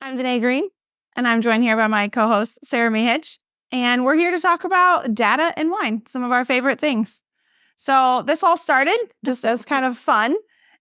I'm Danae Green, and I'm joined here by my co-host, Sarah Mihich, and we're here to talk about data and wine, some of our favorite things. So this all started just as kind of fun,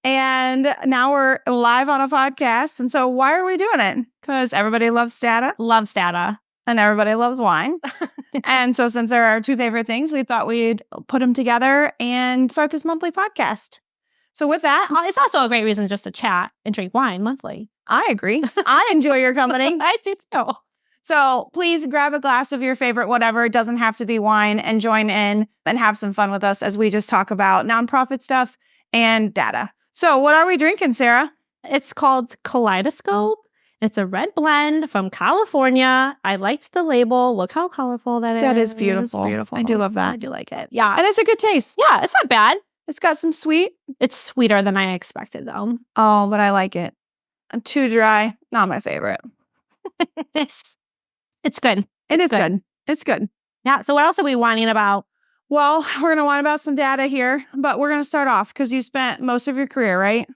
and now we're live on a podcast. And so why are we doing it? Because everybody loves data. Loves data. And everybody loves wine. And so since they're our two favorite things, we thought we'd put them together and start this monthly podcast. So with that... It's also a great reason just to chat and drink wine monthly. I agree. I enjoy your company. I do too. So please grab a glass of your favorite whatever. It doesn't have to be wine, and join in and have some fun with us as we just talk about nonprofit stuff and data. So what are we drinking, Sarah? It's called Kaleidoscope. It's a red blend from California. I liked the label. Look how colorful that is. That is beautiful. It's beautiful. I do love that. I do like it. Yeah. And it's a good taste. Yeah, it's not bad. It's got some sweet. It's sweeter than I expected, though. Oh, but I like it. Too dry. Not my favorite. It's good. It's good. It's good. Yeah. So what else are we whining about? Well, we're going to whine about some data here, but we're going to start off because you spent most of your career, right?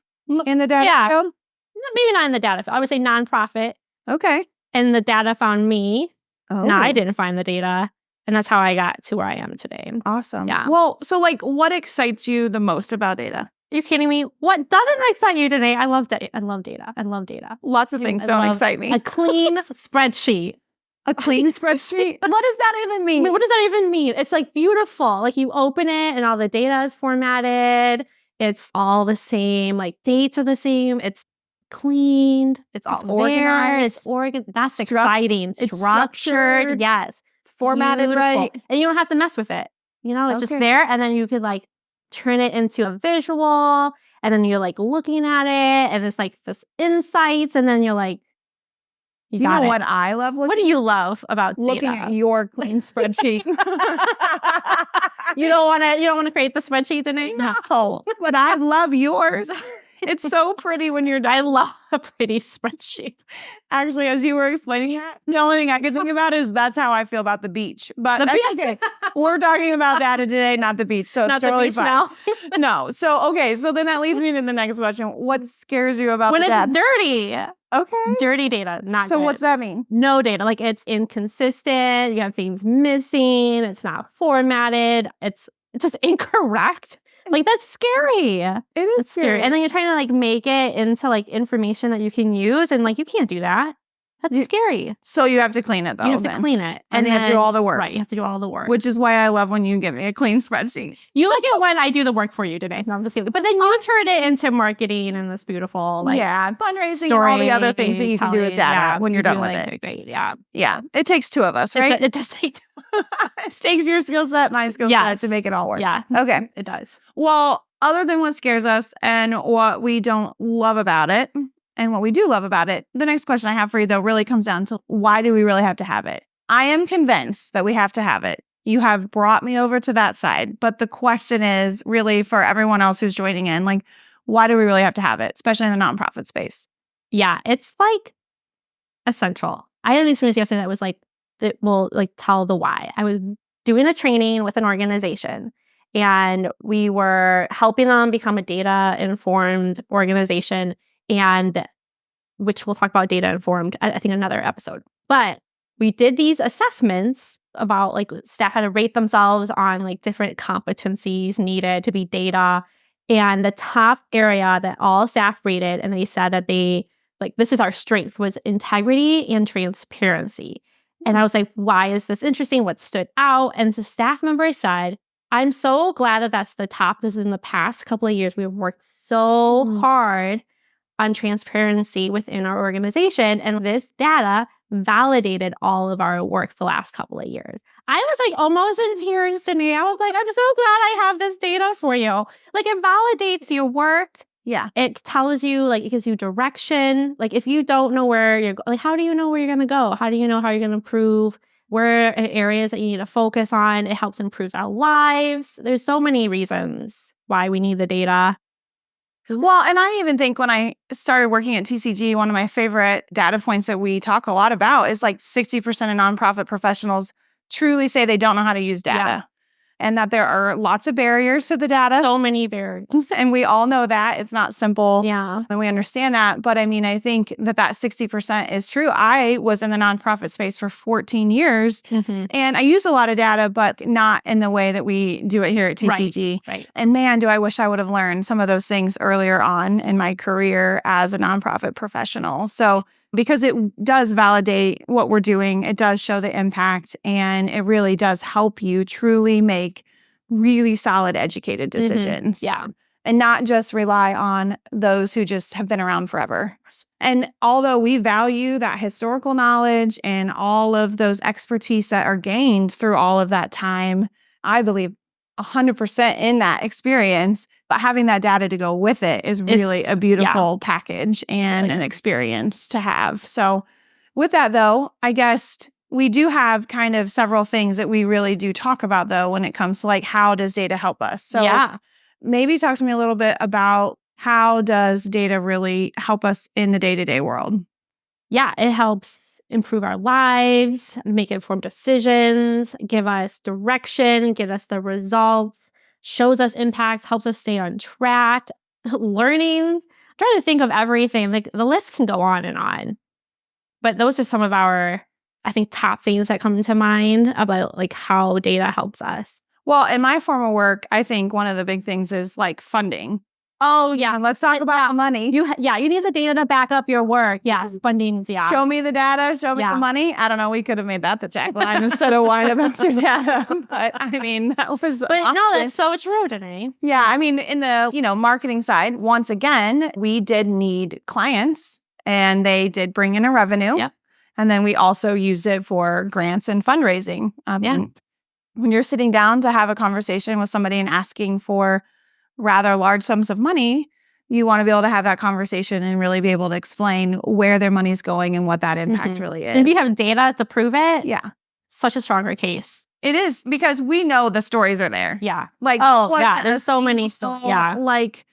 In the data field? Maybe not in the data field. I would say nonprofit. Okay. And the data found me. Oh. No, I didn't find the data. And that's how I got to where I am today. Awesome. Yeah. Well, so like what excites you the most about data? Are you kidding me? What doesn't excite you today? I love data. I love data. I love data. Lots of things don't excite me. A clean spreadsheet. A clean spreadsheet? What does that even mean? What does that even mean? It's like beautiful. Like you open it and all the data is formatted. It's all the same. Like dates are the same. It's cleaned. It's all organized. It's That's exciting. It's structured. Yes. It's formatted right. And you don't have to mess with it. You know, it's just there. And then you could like turn it into a visual. And then you're like looking at it. And it's like this insights. And then you're like, you know what I love looking? What do you love about looking data? At your clean spreadsheet? You don't want to create the spreadsheet today? No, but I love yours. It's so pretty when you're done. I love a pretty spreadsheet. Actually, as you were explaining that, the only thing I could think about is that's how I feel about the beach. But that's okay. We're talking about that today, not the beach. So it's totally fine. No. So, okay. So then that leads me to the next question. What scares you about when the data? It's dirty. Okay. Dirty data, not So good. What's that mean? No data. Like it's inconsistent. You have things missing. It's not formatted. It's just incorrect. Like that's scary. It is scary. And then you're trying to like make it into like information that you can use, and like you can't do that. That's scary. So you have to clean it though. You have to clean it. And you have to do all the work. Right, you have to do all the work. Which is why I love when you give me a clean spreadsheet. You like it when I do the work for you today. No, I'm just kidding. But then you turn it into marketing and this beautiful like fundraising story, and all the other things that you can do with data when you're done with it. Great, yeah. Yeah. It takes two of us, right? It does take two. It takes your skill set, my skill set to make it all work. Yeah. Okay. It does. Well, other than what scares us and what we don't love about it and what we do love about it, the next question I have for you, though, really comes down to why do we really have to have it? I am convinced that we have to have it. You have brought me over to that side. But the question is really for everyone else who's joining in, like, why do we really have to have it, especially in the nonprofit space? Yeah, it's like essential. I had an experience yesterday that was like, that will like tell the why. I was doing a training with an organization. And we were helping them become a data-informed organization, and which we'll talk about data-informed, I think, another episode. But we did these assessments about like staff had to rate themselves on like different competencies needed to be data. And the top area that all staff rated, and they said that they like, this is our strength, was integrity and transparency. And I was like, why is this interesting? What stood out? And the staff member said, I'm so glad that that's the top, because in the past couple of years, we've worked so hard on transparency within our organization. And this data validated all of our work the last couple of years. I was like almost in tears today. I was like, I'm so glad I have this data for you. Like it validates your work. Yeah. It tells you, like, it gives you direction. Like if you don't know where you're going, like, how do you know where you're going to go? How do you know how you're going to improve? Where are areas that you need to focus on? It helps improve our lives. There's so many reasons why we need the data. Well, and I even think when I started working at TCG, one of my favorite data points that we talk a lot about is like 60% of nonprofit professionals truly say they don't know how to use data. and that there are lots of barriers to the data. So many barriers. And we all know that it's not simple. Yeah. And we understand that. But I mean, I think that 60% is true. I was in the nonprofit space for 14 years and I used a lot of data, but not in the way that we do it here at TCG. Right. And man, do I wish I would have learned some of those things earlier on in my career as a nonprofit professional. So because it does validate what we're doing, it does show the impact, and it really does help you truly make really solid, educated decisions. Yeah. And not just rely on those who just have been around forever. And although we value that historical knowledge and all of those expertise that are gained through all of that time, I believe 100% in that experience, but having that data to go with it is really a beautiful package and an experience to have. So with that, though, I guess we do have kind of several things that we really do talk about, though, when it comes to like, how does data help us? So maybe talk to me a little bit about how does data really help us in the day-to-day world? Yeah, it helps improve our lives, make informed decisions, give us direction, give us the results, shows us impact, helps us stay on track, learnings. I'm trying to think of everything. Like the list can go on and on. But those are some of our, I think, top things that come to mind about like how data helps us. Well, in my former work, I think one of the big things is like funding. Oh, yeah. And let's talk about money. You need the data to back up your work. Yeah, funding. Show me the data. Show me the money. I don't know. We could have made that the tagline instead of whine about your data. But I mean, that was no, that's so true, Danae. Yeah, I mean, in the marketing side, once again, we did need clients, and they did bring in a revenue. Yep. And then we also used it for grants and fundraising. When you're sitting down to have a conversation with somebody and asking for rather large sums of money, you want to be able to have that conversation and really be able to explain where their money's going and what that impact really is. And if you have data to prove it, such a stronger case. It is, because we know the stories are there. Yeah. Like, there's so many stories. Yeah. Like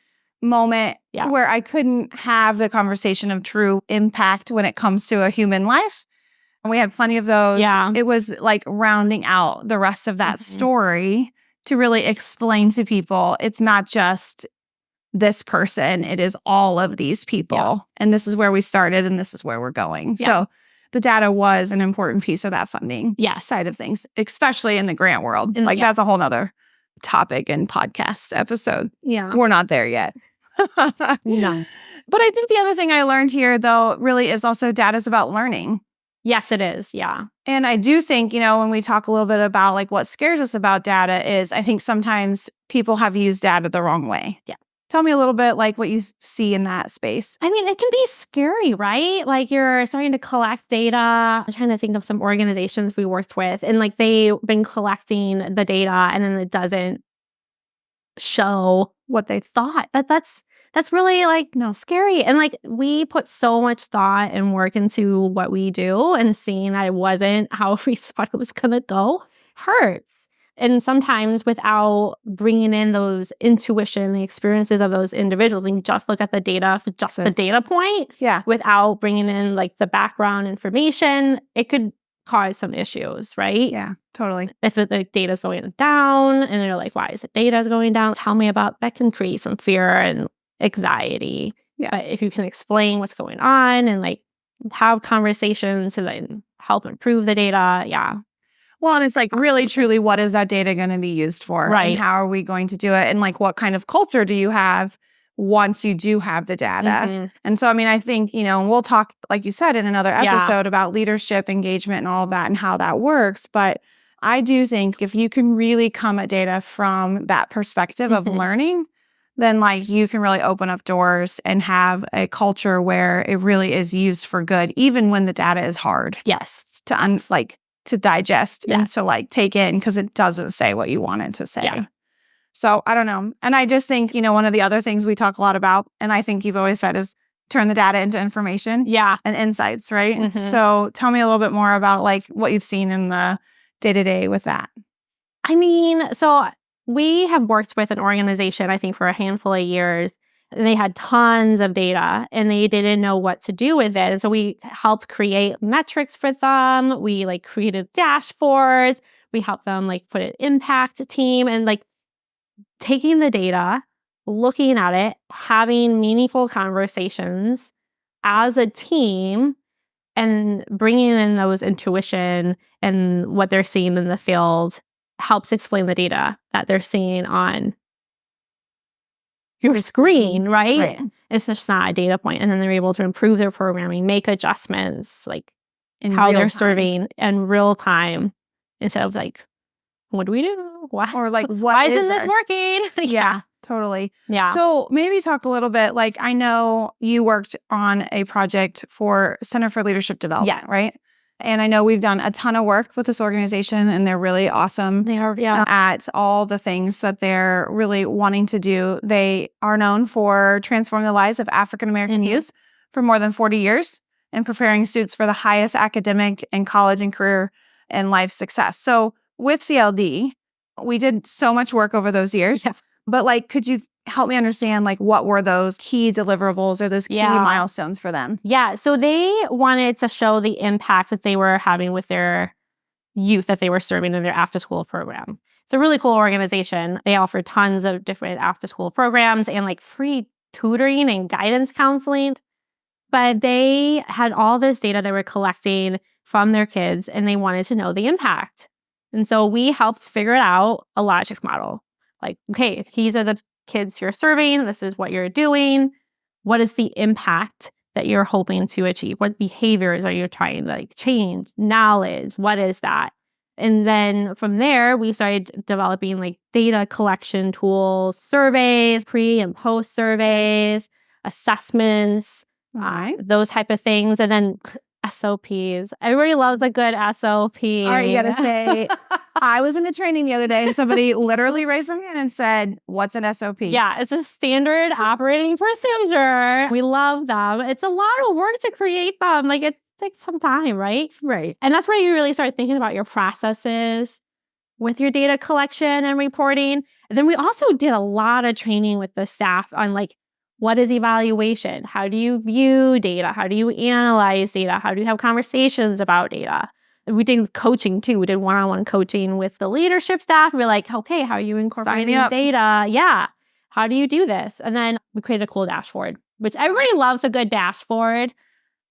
moment where I couldn't have the conversation of true impact when it comes to a human life. And we had plenty of those. Yeah. It was like rounding out the rest of that story to really explain to people it's not just this person, it is all of these people. Yeah. And this is where we started and this is where we're going. Yeah. So the data was an important piece of that funding side of things, especially in the grant world. That's a whole nother topic and podcast episode. Yeah. We're not there yet. No. But I think the other thing I learned here, though, really is also data is about learning. Yes, it is. Yeah. And I do think, when we talk a little bit about like what scares us about data is I think sometimes people have used data the wrong way. Yeah. Tell me a little bit like what you see in that space. I mean, it can be scary, right? Like you're starting to collect data. I'm trying to think of some organizations we worked with, and like they've been collecting the data and then it doesn't show what they thought. That's really scary. And like we put so much thought and work into what we do, and seeing that it wasn't how we thought it was going to go hurts. And sometimes without bringing in those intuition, the experiences of those individuals, and you just look at the data for just the data point, without bringing in like the background information, it could cause some issues, right? Yeah, totally. If the data is going down and you're like, why is the data going down? Tell me about that. Can create some fear and anxiety. Yeah. But if you can explain what's going on and like have conversations to then help improve the data, Well, and it's like really, truly, what is that data going to be used for? Right. And how are we going to do it? And like, what kind of culture do you have once you do have the data? Mm-hmm. And so, I mean, I think, we'll talk, like you said, in another episode about leadership, engagement, and all of that and how that works. But I do think if you can really come at data from that perspective of learning, then like you can really open up doors and have a culture where it really is used for good, even when the data is hard. Yes. To digest and to like take in, because it doesn't say what you want it to say. Yeah. So I don't know. And I just think, one of the other things we talk a lot about, and I think you've always said, is turn the data into information and insights, right? Mm-hmm. So tell me a little bit more about like what you've seen in the day-to-day with that. I mean, so we have worked with an organization, I think, for a handful of years. And they had tons of data and they didn't know what to do with it. And so we helped create metrics for them. We created dashboards, We help them like put an impact team and like taking the data, looking at it, having meaningful conversations as a team and bringing in those intuition and what they're seeing in the field helps explain the data that they're seeing on your screen, right? It's just not a data point. And then they're able to improve their programming, make adjustments, like In how real they're time. serving in real time instead of like, what do we do? Why, Or like, why isn't this working? Yeah, totally. Yeah. So maybe talk a little bit, like I know you worked on a project for Center for Leadership Development, right? And I know we've done a ton of work with this organization and they're really awesome They are, at all the things that they're really wanting to do. They are known for transforming the lives of African-American youth for more than 40 years and preparing students for the highest academic and college and career and life success. So with CLD, we did so much work over those years, but like, could you help me understand like what were those key deliverables or those key milestones for them? Yeah. So they wanted to show the impact that they were having with their youth that they were serving in their after-school program. It's a really cool organization. They offer tons of different after-school programs and like free tutoring and guidance counseling. But they had all this data they were collecting from their kids and they wanted to know the impact. And so we helped figure out a logic model. Like, okay, these are the kids you're serving. This is what you're doing. What is the impact that you're hoping to achieve? What behaviors are you trying to like change? Knowledge, what is that? And then from there, we started developing like data collection tools, surveys, pre and post surveys, assessments, those type of things. And then SOPs. Everybody loves a good SOP. All right, you gotta say, I was in a training the other day and somebody literally raised their hand and said, what's an SOP? Yeah, it's a standard operating procedure. We love them. It's a lot of work to create them. Like it takes some time, right? Right. And that's where you really start thinking about your processes with your data collection and reporting. And then we also did a lot of training with the staff on like, what is evaluation? How do you view data? How do you analyze data? How do you have conversations about data? We did coaching too. We did one-on-one coaching with the leadership staff. We're like, okay, how are you incorporating data? Yeah. How do you do this? And then we created a cool dashboard, which everybody loves a good dashboard.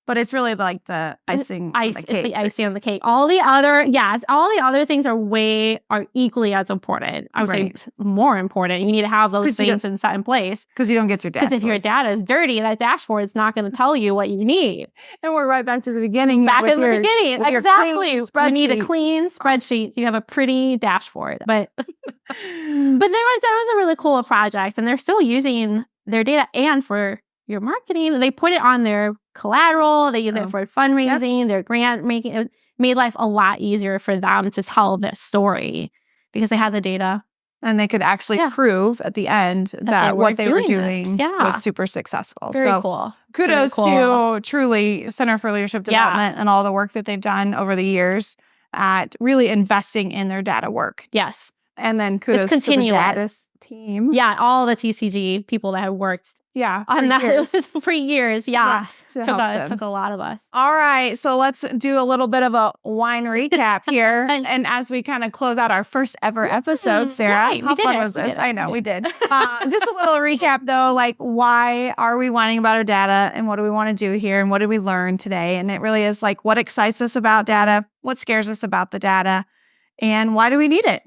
But it's really like the icing on the cake. It's the icing on the cake. All the other things are equally as important. I would say more important. You need to have those things set in place. Because you don't get your dashboard. Because if your data is dirty, that dashboard is not going to tell you what you need. And we're right back to the beginning. Exactly. You need a clean spreadsheet. So you have a pretty dashboard. But that was a really cool project. And they're still using their data and for your marketing. They put it on their collateral. They use it for fundraising, their grant making. It made life a lot easier for them to tell this story because they had the data. And they could actually prove at the end that what they were doing was super successful. Very cool. Kudos to truly Center for Leadership Development and all the work that they've done over the years at really investing in their data work. Yes. And then kudos to the data team. Yeah, all the TCG people that have worked on that. It was for years. Yeah. Yes, took a lot of us. All right. So let's do a little bit of a wine recap here. and as we kind of close out our first ever episode, Sarah, how fun was this? I know we did. Just a little recap though, like why are we whining about our data and what do we want to do here and what did we learn today? And it really is like what excites us about data, what scares us about the data, and why do we need it?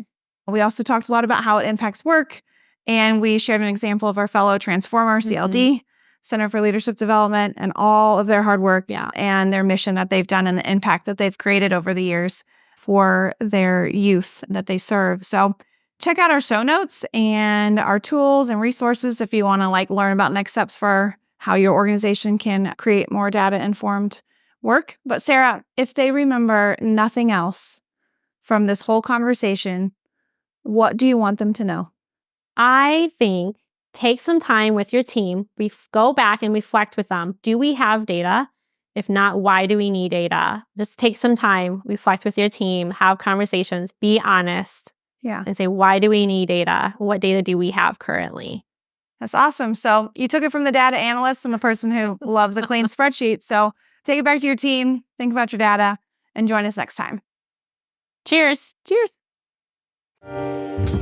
We also talked a lot about how it impacts work, and we shared an example of our fellow transformer, CLD, Center for Leadership Development, and all of their hard work and their mission that they've done and the impact that they've created over the years for their youth that they serve. So check out our show notes and our tools and resources if you want to like learn about next steps for how your organization can create more data-informed work. But Sarah, if they remember nothing else from this whole conversation, what do you want them to know? I think take some time with your team. Go back and reflect with them. Do we have data? If not, why do we need data? Just take some time, reflect with your team, have conversations, be honest. And say, why do we need data? What data do we have currently? That's awesome. So you took it from the data analyst and the person who loves a clean spreadsheet. So take it back to your team, think about your data, and join us next time. Cheers. Cheers. Bye.